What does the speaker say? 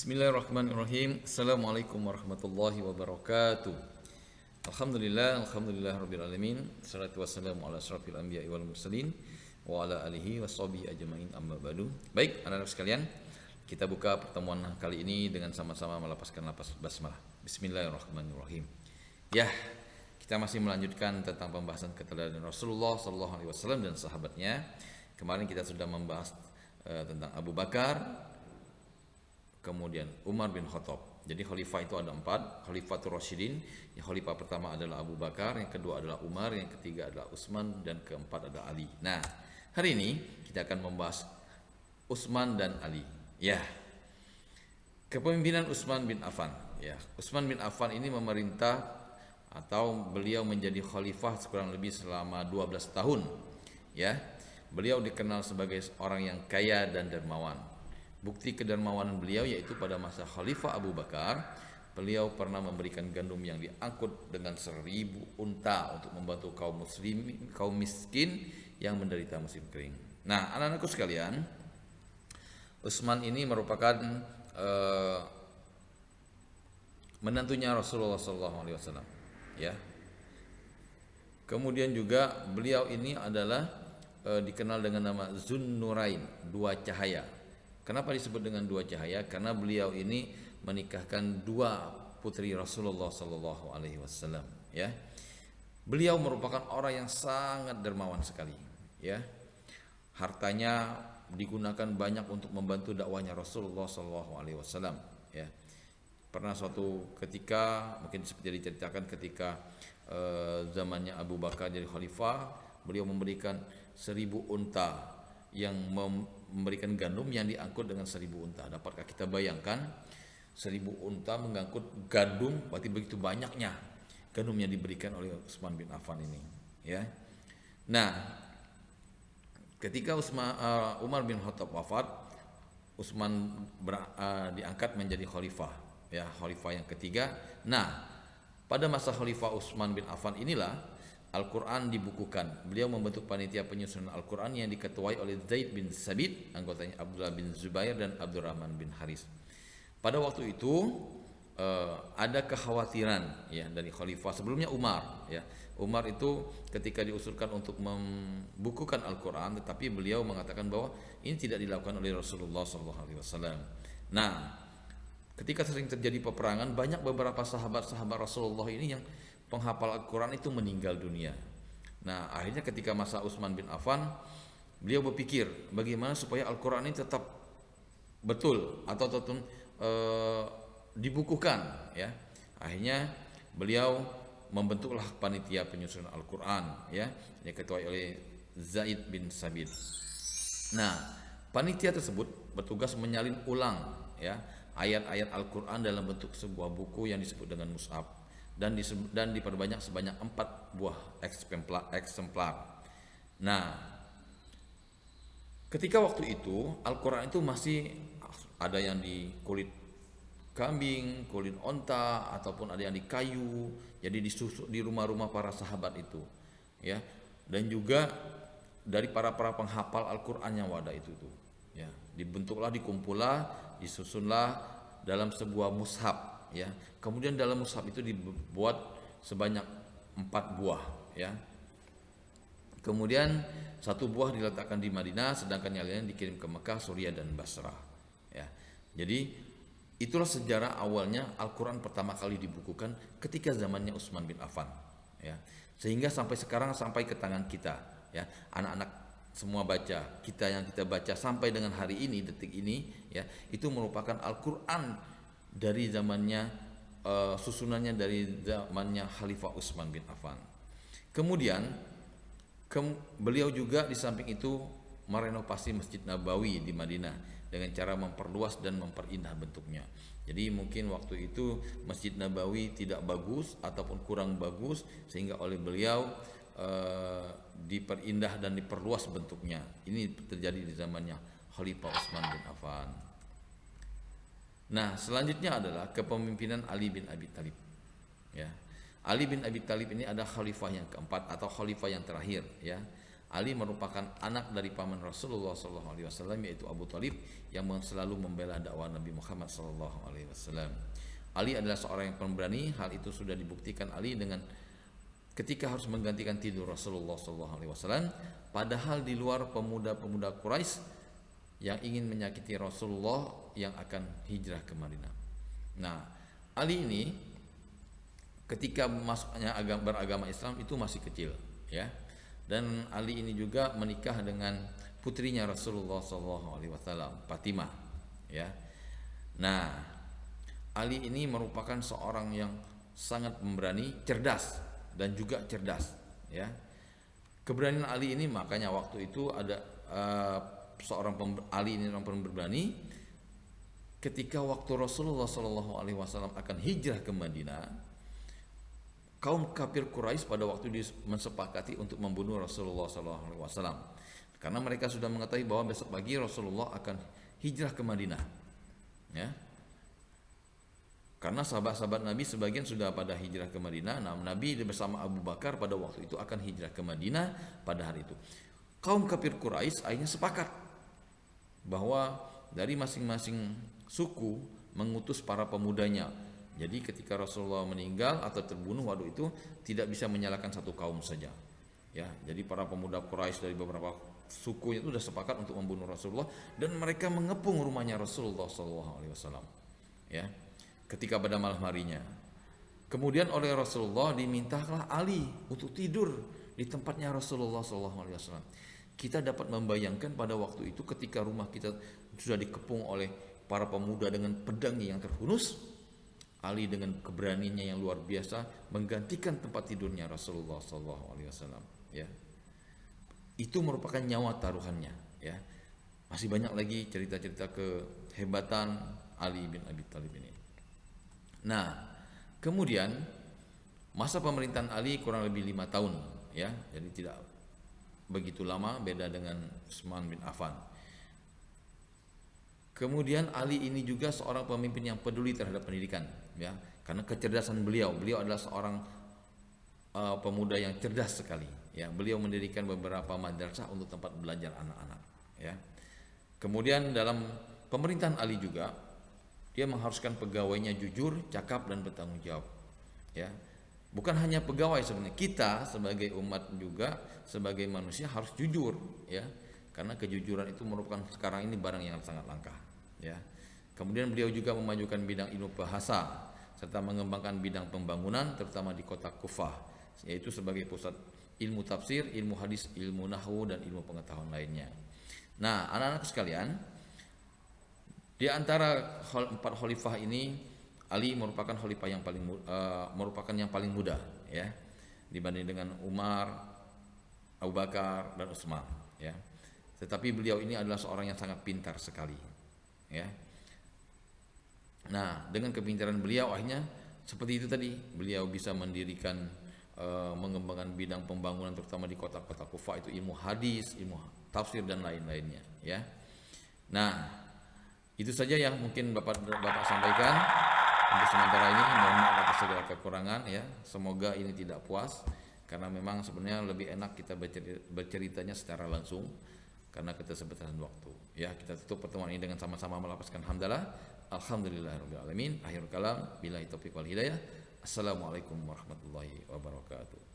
Bismillahirrahmanirrahim. Assalamualaikum warahmatullahi wabarakatuh. Alhamdulillah rabbil alamin. Salatu wassalamu ala asyrafil anbiya'i wal mursalin wa ala alihi washabihi ajmain, amma ba'du. Baik, anak-anak sekalian, kita buka pertemuan kali ini dengan sama-sama melapaskan lapas basmalah. Bismillahirrahmanirrahim. Ya, kita masih melanjutkan tentang pembahasan keteladanan Rasulullah sallallahu alaihi wasallam dan sahabatnya. Kemarin kita sudah membahas tentang Abu Bakar, kemudian Umar bin Khattab. Jadi khalifah itu ada 4, Khalifatul Rasyidin. Yang khalifah pertama adalah Abu Bakar, yang kedua adalah Umar, yang ketiga adalah Utsman, dan keempat adalah Ali. Nah, hari ini kita akan membahas Utsman dan Ali. Ya, kepemimpinan Utsman bin Affan. Ya, Utsman bin Affan ini memerintah atau beliau menjadi khalifah kurang lebih selama 12 tahun. Ya, beliau dikenal sebagai orang yang kaya dan dermawan. Bukti kedermawanan beliau yaitu pada masa Khalifah Abu Bakar, beliau pernah memberikan gandum yang diangkut dengan 1000 unta untuk membantu kaum miskin yang menderita musim kering. Nah, anak-anakku sekalian, Utsman ini merupakan menantunya Rasulullah SAW. Ya. Kemudian juga beliau ini adalah dikenal dengan nama Zunnurain, dua cahaya. Kenapa disebut dengan dua cahaya? Karena beliau ini menikahkan 2 putri Rasulullah sallallahu alaihi wasallam, ya. Beliau merupakan orang yang sangat dermawan sekali, ya. Hartanya digunakan banyak untuk membantu dakwahnya Rasulullah sallallahu alaihi wasallam, ya. Pernah suatu ketika, mungkin seperti diceritakan ketika zamannya Abu Bakar jadi khalifah, beliau memberikan 1000 unta yang memberikan gandum yang diangkut dengan 1000 unta. Dapatkah kita bayangkan 1000 unta mengangkut gandum, berarti begitu banyaknya gandum yang diberikan oleh Utsman bin Affan ini, ya. Nah, ketika Umar bin Khattab wafat, Utsman diangkat menjadi khalifah, ya, khalifah yang ketiga. Nah, pada masa khalifah Utsman bin Affan inilah Al-Quran dibukukan. Beliau membentuk panitia penyusunan Al-Quran yang diketuai oleh Zaid bin Sabit, anggotanya Abdullah bin Zubair dan Abdurrahman bin Haris. Pada waktu itu ada kekhawatiran, ya, dari khalifah sebelumnya Umar, ya. Umar itu ketika diusulkan untuk membukukan Al-Quran, tetapi beliau mengatakan bahwa ini tidak dilakukan oleh Rasulullah SAW. Nah, ketika sering terjadi peperangan, banyak beberapa sahabat-sahabat Rasulullah ini yang penghafal Al-Quran itu meninggal dunia. Nah, akhirnya ketika masa Utsman bin Affan, beliau berpikir bagaimana supaya Al-Quran ini tetap betul atau dibukukan, ya. Akhirnya beliau membentuklah panitia penyusunan Al-Quran, ya, yang diketuai oleh Zaid bin Sabit. Nah, panitia tersebut bertugas menyalin ulang, ya, ayat-ayat Al-Quran dalam bentuk sebuah buku yang disebut dengan mushaf, dan diperbanyak sebanyak 4 buah eksemplar. Nah, ketika waktu itu Al-Quran itu masih ada yang di kulit kambing, kulit onta, ataupun ada yang di kayu, jadi disusuk di rumah-rumah para sahabat itu, ya. Dan juga dari para penghafal Al-Quran yang wadah itu tuh, ya, dibentuklah, dikumpullah, disusunlah dalam sebuah mushaf, ya. Kemudian dalam mushaf itu dibuat sebanyak 4 buah, ya. Kemudian 1 buah diletakkan di Madinah, sedangkan yang lainnya dikirim ke Mekah, Suriah, dan Basrah, ya. Jadi itulah sejarah awalnya Al-Quran pertama kali dibukukan ketika zamannya Utsman bin Affan, ya. Sehingga sampai sekarang, sampai ke tangan kita, ya, anak-anak semua baca, kita baca sampai dengan hari ini, detik ini, ya, itu merupakan Al-Quran dari zamannya, susunannya dari zamannya Khalifah Utsman bin Affan. Kemudian beliau juga di samping itu merenovasi Masjid Nabawi di Madinah dengan cara memperluas dan memperindah bentuknya. Jadi mungkin waktu itu Masjid Nabawi tidak bagus ataupun kurang bagus, sehingga oleh beliau diperindah dan diperluas bentuknya. Ini terjadi di zamannya Khalifah Utsman bin Affan. Nah, selanjutnya adalah kepemimpinan Ali bin Abi Thalib, ya. Ali bin Abi Thalib ini adalah khalifah yang keempat atau khalifah yang terakhir, ya. Ali merupakan anak dari paman Rasulullah SAW, yaitu Abu Thalib, yang selalu membela dakwah Nabi Muhammad SAW. Ali adalah seorang yang pemberani. Hal itu sudah dibuktikan Ali dengan ketika harus menggantikan tidur Rasulullah SAW, padahal di luar pemuda-pemuda Quraisy yang ingin menyakiti Rasulullah yang akan hijrah ke Madinah. Nah, Ali ini ketika masuknya beragama Islam itu masih kecil, ya. Dan Ali ini juga menikah dengan putrinya Rasulullah SAW, Fatimah, ya. Nah, Ali ini merupakan seorang yang sangat pemberani, cerdas dan juga cerdas, ya. Keberanian Ali ini makanya waktu itu ada Ali ini orang pemberani. Ketika waktu Rasulullah SAW akan hijrah ke Madinah, kaum kafir Quraisy pada waktu itu mensepakati untuk membunuh Rasulullah SAW, karena mereka sudah mengetahui bahwa besok pagi Rasulullah akan hijrah ke Madinah, ya. Karena sahabat-sahabat Nabi sebagian sudah pada hijrah ke Madinah. Nah, Nabi bersama Abu Bakar pada waktu itu akan hijrah ke Madinah pada hari itu. Kaum kafir Quraisy akhirnya sepakat bahwa dari masing-masing suku mengutus para pemudanya. Jadi ketika Rasulullah meninggal atau terbunuh waktu itu tidak bisa menyalahkan satu kaum saja. Ya, jadi para pemuda Quraisy dari beberapa suku itu sudah sepakat untuk membunuh Rasulullah, dan mereka mengepung rumahnya Rasulullah SAW. Ya. Ketika pada malam harinya, kemudian oleh Rasulullah dimintalah Ali untuk tidur di tempatnya Rasulullah SAW. Kita dapat membayangkan pada waktu itu ketika rumah kita sudah dikepung oleh para pemuda dengan pedangnya yang terhunus, Ali dengan keberaniannya yang luar biasa menggantikan tempat tidurnya Rasulullah SAW. Ya, itu merupakan nyawa taruhannya. Ya, masih banyak lagi cerita-cerita kehebatan Ali bin Abi Thalib ini. Nah, kemudian masa pemerintahan Ali kurang lebih 5 tahun, ya, jadi tidak begitu lama, beda dengan Utsman bin Affan. Kemudian Ali ini juga seorang pemimpin yang peduli terhadap pendidikan, ya, karena kecerdasan beliau adalah seorang pemuda yang cerdas sekali, ya. Beliau mendirikan beberapa madrasah untuk tempat belajar anak-anak, ya. Kemudian dalam pemerintahan Ali juga dia mengharuskan pegawainya jujur, cakap, dan bertanggung jawab. Ya, bukan hanya pegawai sebenarnya, kita sebagai umat juga sebagai manusia harus jujur, ya, karena kejujuran itu merupakan sekarang ini barang yang sangat langka. Ya, kemudian beliau juga memajukan bidang ilmu bahasa serta mengembangkan bidang pembangunan, terutama di kota Kufah, yaitu sebagai pusat ilmu tafsir, ilmu hadis, ilmu nahwu, dan ilmu pengetahuan lainnya. Nah, anak-anak sekalian, di antara 4 khalifah ini, Ali merupakan khalifah yang paling muda, ya, dibanding dengan Umar, Abu Bakar, dan Utsman, ya. Tetapi beliau ini adalah seorang yang sangat pintar sekali, ya. Nah, dengan kepintaran beliau akhirnya seperti itu tadi, beliau bisa mendirikan mengembangkan bidang pembangunan terutama di kota-kota Kufah, itu ilmu hadis, ilmu tafsir, dan lain-lainnya, ya. Nah, itu saja yang mungkin Bapak sampaikan untuk sementara ini. Mohon maaf atas segala kekurangan, ya. Semoga ini tidak puas, karena memang sebenarnya lebih enak kita berceritanya secara langsung karena keterbatasan waktu. Ya, kita tutup pertemuan ini dengan sama-sama melapaskan hamdalah. Alhamdulillahirabbil alamin. Akhirul kalam, billahi taufiq wal hidayah. Assalamualaikum warahmatullahi wabarakatuh.